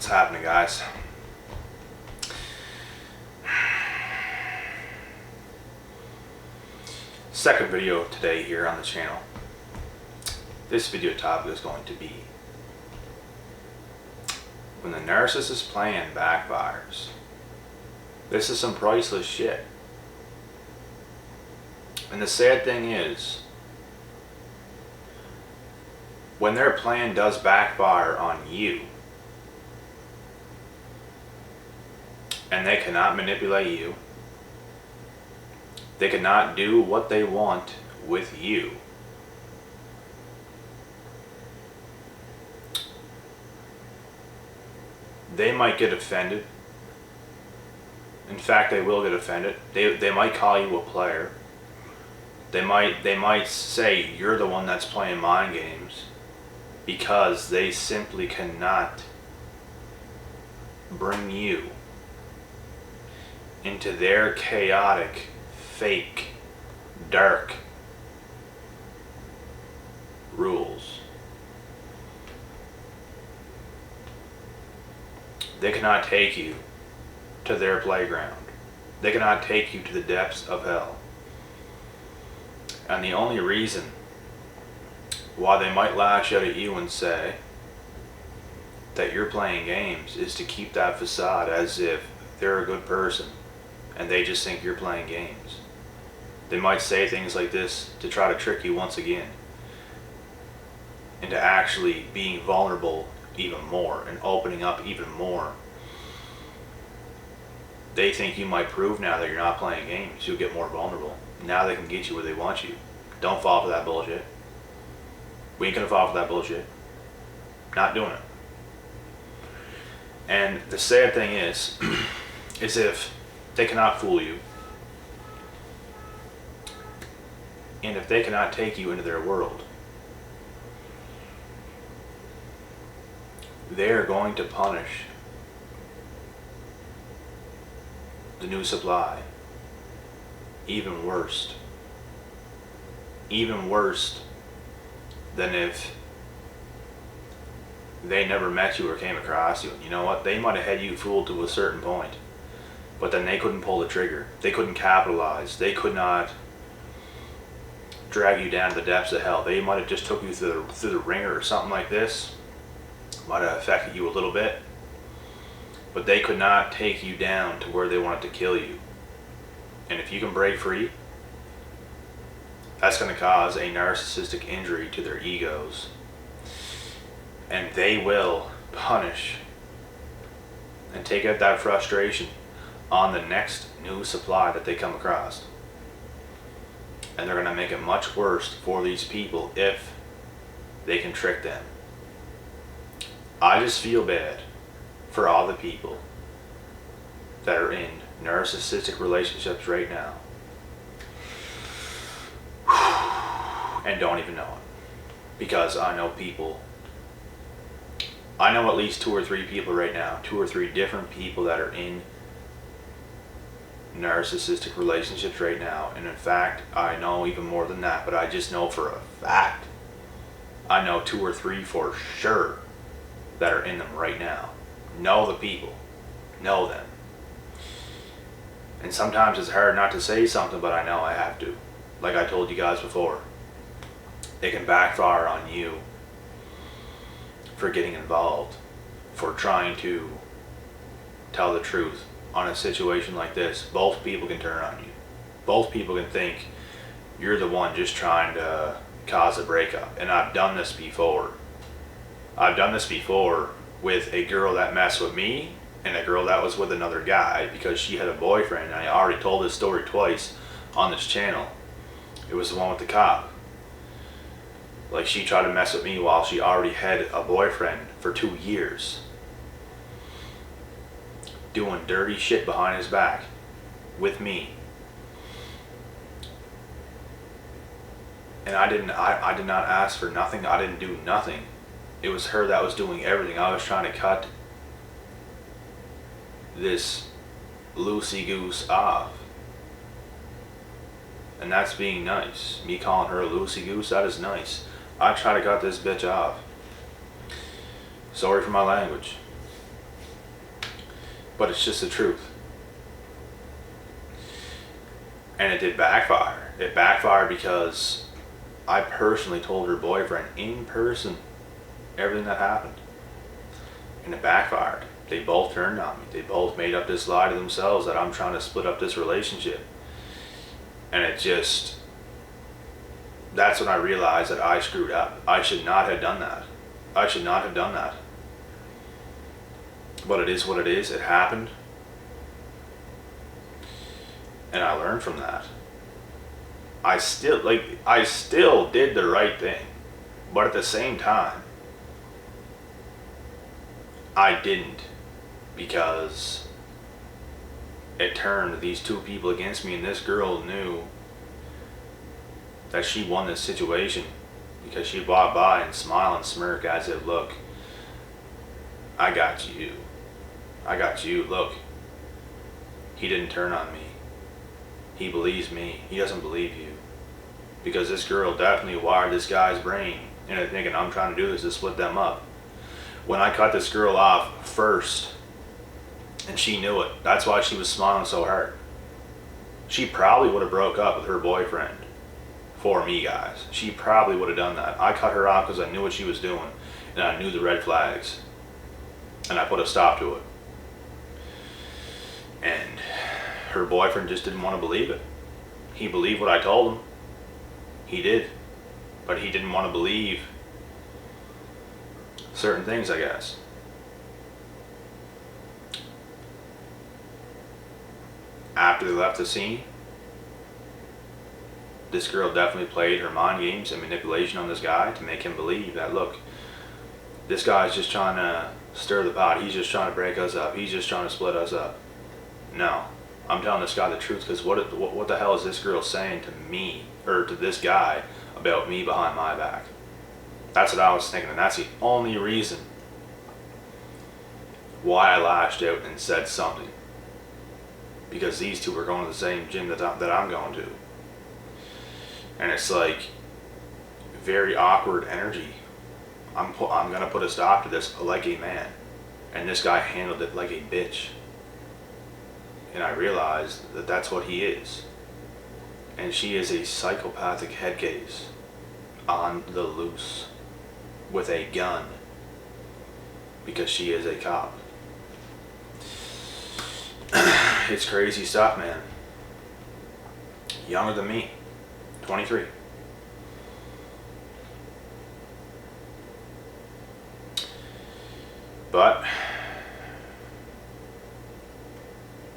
happening, guys? Second video today here on the channel. This video topic is going to be when the narcissist plan backfires. This is some priceless shit. And the sad thing is, when their plan does backfire on you, and they cannot manipulate you, they cannot do what they want with you, they might get offended. In fact, they will get offended. They might call you a player. They might say you're the one that's playing mind games, because they simply cannot bring you into their chaotic, fake, dark rules. They cannot take you to their playground. They cannot take you to the depths of hell. And the only reason why they might lash out at you and say that you're playing games is to keep that facade as if they're a good person and they just think you're playing games. They might say things like this to try to trick you once again into actually being vulnerable even more and opening up even more. They think you might prove now that you're not playing games. You'll get more vulnerable. Now they can get you where they want you. Don't fall for that bullshit. We ain't gonna fall for that bullshit. Not doing it. And the sad thing is if they cannot fool you, and if they cannot take you into their world, they're going to punish the new supply even worse. Even worse than if they never met you or came across you. And you know what? They might have had you fooled to a certain point, but then they couldn't pull the trigger. They couldn't capitalize. They could not drag you down to the depths of hell. They might have just took you through the ringer or something like this. Might have affected you a little bit, but they could not take you down to where they wanted to kill you. And if you can break free, that's going to cause a narcissistic injury to their egos. And they will punish and take out that frustration on the next new supply that they come across. And they're going to make it much worse for these people if they can trick them. I just feel bad for all the people that are in narcissistic relationships right now and don't even know it. Because I know at least 2 or 3 people right now, 2 or 3 different people that are in narcissistic relationships right now. And in fact, I know even more than that, but I just know for a fact, I know 2 or 3 for sure that are in them right now. Know the people, know them. And sometimes it's hard not to say something, but I know I have to. Like I told you guys before, it can backfire on you for getting involved, for trying to tell the truth on a situation like this. Both people can turn on you. Both people can think you're the one just trying to cause a breakup. And I've done this before. I've done this before with a girl that messed with me and a girl that was with another guy because she had a boyfriend. And I already told this story twice on this channel. It was the one with the cop. Like, she tried to mess with me while she already had a boyfriend for 2 years. Doing dirty shit behind his back with me. And I did not ask for nothing. I didn't do nothing. It was her that was doing everything. I was trying to cut this loosey goose off. And that's being nice. Me calling her a loosey goose, that is nice. I try to cut this bitch off. Sorry for my language. but it's just the truth. And it did backfire. It backfired because I personally told her boyfriend in person everything that happened. And it backfired. They both turned on me. They both made up this lie to themselves that I'm trying to split up this relationship. And it just, that's when I realized that I screwed up. I should not have done that. I should not have done that. But it is what it is. It happened. And I learned from that. I still did the right thing. But at the same time, I didn't, because it turned these two people against me, and this girl knew that she won this situation because she walked by and smile and smirk as if, look, I got you. I got you. Look, he didn't turn on me. He believes me. He doesn't believe you. Because this girl definitely wired this guy's brain into thinking I'm trying to do this to split them up. When I cut this girl off first, and she knew it, that's why she was smiling so hard. She probably would have broke up with her boyfriend for me, guys. She probably would have done that. I cut her off because I knew what she was doing, and I knew the red flags, and I put a stop to it. And her boyfriend just didn't want to believe it. He believed what I told him. He did. But he didn't want to believe certain things, I guess. After they left the scene, this girl definitely played her mind games and manipulation on this guy to make him believe that, look, this guy's just trying to stir the pot. He's just trying to break us up. He's just trying to split us up. No. I'm telling this guy the truth, because what the hell is this girl saying to me, or to this guy, about me behind my back? That's what I was thinking, and that's the only reason why I lashed out and said something. Because these two were going to the same gym that I'm going to. And it's like, very awkward energy. I'm going to put a stop to this like a man. And this guy handled it like a bitch. And I realized that that's what he is. And she is a psychopathic head case on the loose with a gun because she is a cop. It's crazy stuff, man. Younger than me, 23. But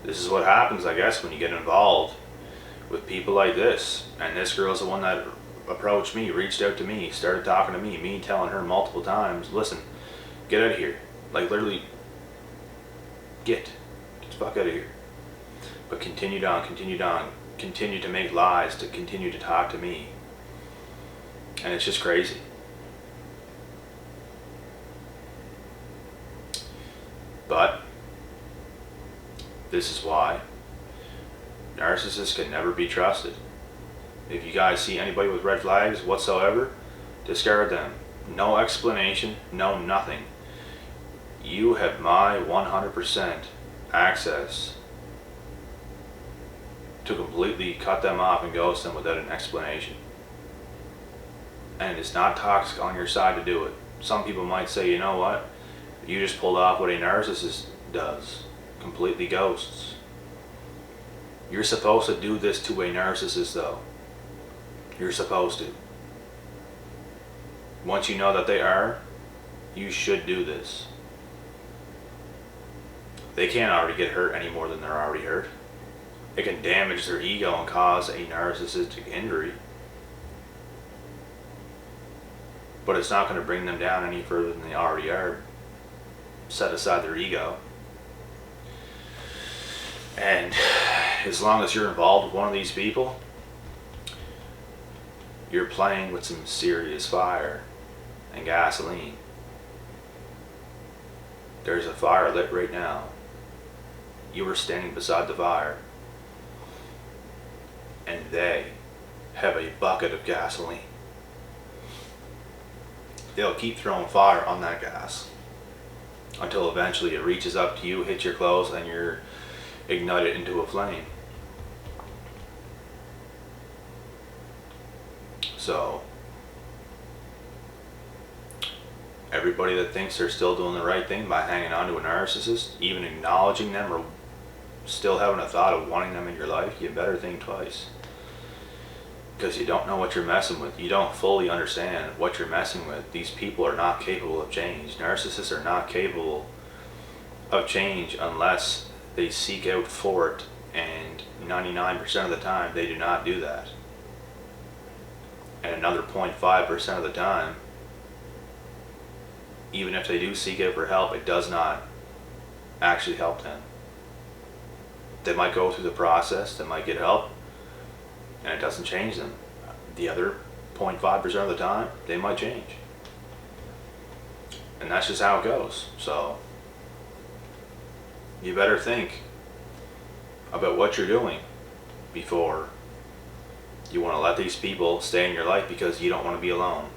this is what happens, I guess, when you get involved with people like this. And this girl's the one that approached me, reached out to me, started talking to me telling her multiple times, listen, get out of here. Like, literally, get the fuck out of here. But continued on, continued to make lies, to continue to talk to me. And it's just crazy. But this is why narcissists can never be trusted. If you guys see anybody with red flags whatsoever, discard them. No explanation, no nothing. You have my 100% access to completely cut them off and ghost them without an explanation. And it's not toxic on your side to do it. Some people might say, you know what? You just pulled off what a narcissist does. Completely ghosts. You're supposed to do this to a narcissist, though. You're supposed to. Once you know that they are, you should do this. They can't already get hurt any more than they're already hurt. It can damage their ego and cause a narcissistic injury. But it's not going to bring them down any further than they already are. Set aside their ego. And as long as you're involved with one of these people, you're playing with some serious fire and gasoline. There's a fire lit right now. You are standing beside the fire. And they have a bucket of gasoline. They'll keep throwing fire on that gas until eventually it reaches up to you, hits your clothes, and you're ignited into a flame. So everybody that thinks they're still doing the right thing by hanging on to a narcissist, even acknowledging them or still having a thought of wanting them in your life, you better think twice. Because you don't know what you're messing with. You don't fully understand what you're messing with. These people are not capable of change. Narcissists are not capable of change unless they seek out for it, and 99% of the time they do not do that. And another 0.5% of the time, even if they do seek out for help, it does not actually help them. They might go through the process, they might get help, and it doesn't change them. The other 0.5% of the time, they might change. And that's just how it goes. So you better think about what you're doing before you want to let these people stay in your life, because you don't want to be alone.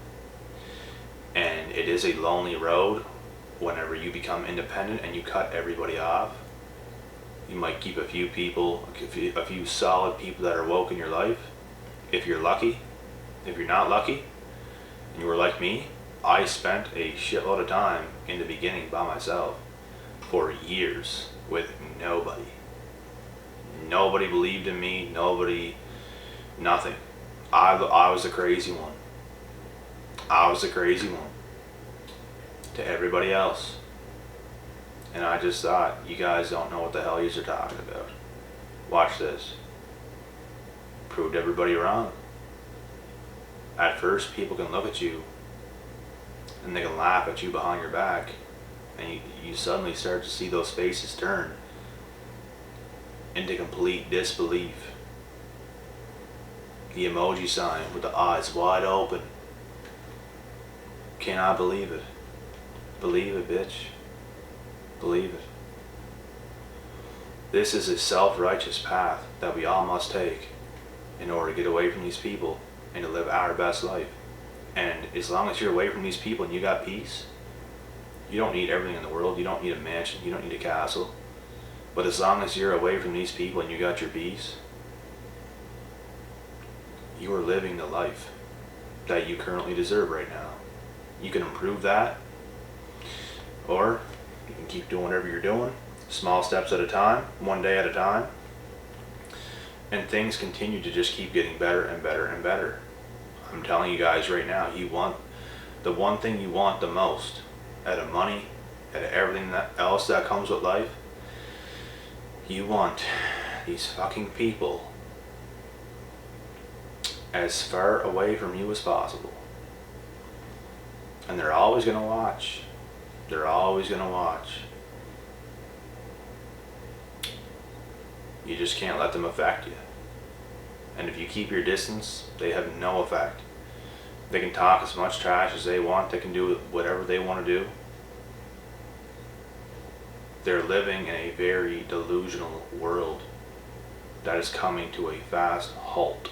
And it is a lonely road whenever you become independent and you cut everybody off. You might keep a few people, a few solid people that are woke in your life, if you're lucky. If you're not lucky, and you were like me, I spent a shitload of time in the beginning by myself for years with nobody. Nobody believed in me, nothing. I was the crazy one. I was the crazy one to everybody else. And I just thought, you guys don't know what the hell you're talking about. Watch this. Proved everybody wrong. At first, people can look at you and they can laugh at you behind your back, and you suddenly start to see those faces turn into complete disbelief. The emoji sign with the eyes wide open. Cannot believe it. Believe it, bitch. Believe it. This is a self-righteous path that we all must take in order to get away from these people and to live our best life. And as long as you're away from these people and you got peace, you don't need everything in the world. You don't need a mansion. You don't need a castle. But as long as you're away from these people and you got your peace, you are living the life that you currently deserve right now. You can improve that, or you can keep doing whatever you're doing, small steps at a time, one day at a time, and things continue to just keep getting better and better and better. I'm telling you guys right now, you want the one thing you want the most out of money, out of everything else that comes with life. You want these fucking people as far away from you as possible. And they're always going to watch. They're always going to watch. You just can't let them affect you. And if you keep your distance, they have no effect. They can talk as much trash as they want. They can do whatever they want to do. They're living in a very delusional world that is coming to a fast halt.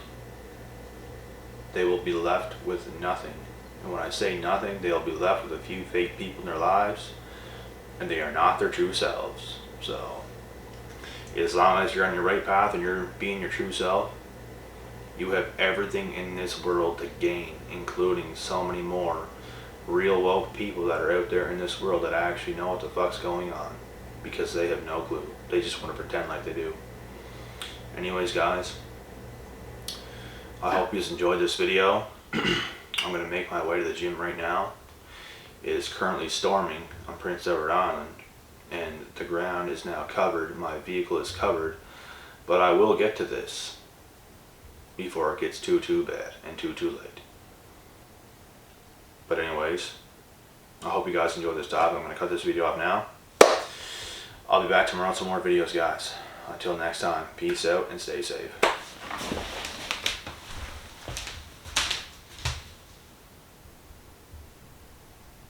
They will be left with nothing. And when I say nothing, they'll be left with a few fake people in their lives, and they are not their true selves. So as long as you're on your right path and you're being your true self, you have everything in this world to gain, including so many more real woke people that are out there in this world that actually know what the fuck's going on, because they have no clue. They just want to pretend like they do. Anyways, guys, I hope you enjoyed this video. I'm going to make my way to the gym right now. It is currently storming on Prince Edward Island, and the ground is now covered. My vehicle is covered, but I will get to this before it gets too bad and too late. But anyways, I hope you guys enjoyed this topic. I'm going to cut this video off now. I'll be back tomorrow with some more videos, guys. Until next time, peace out and stay safe.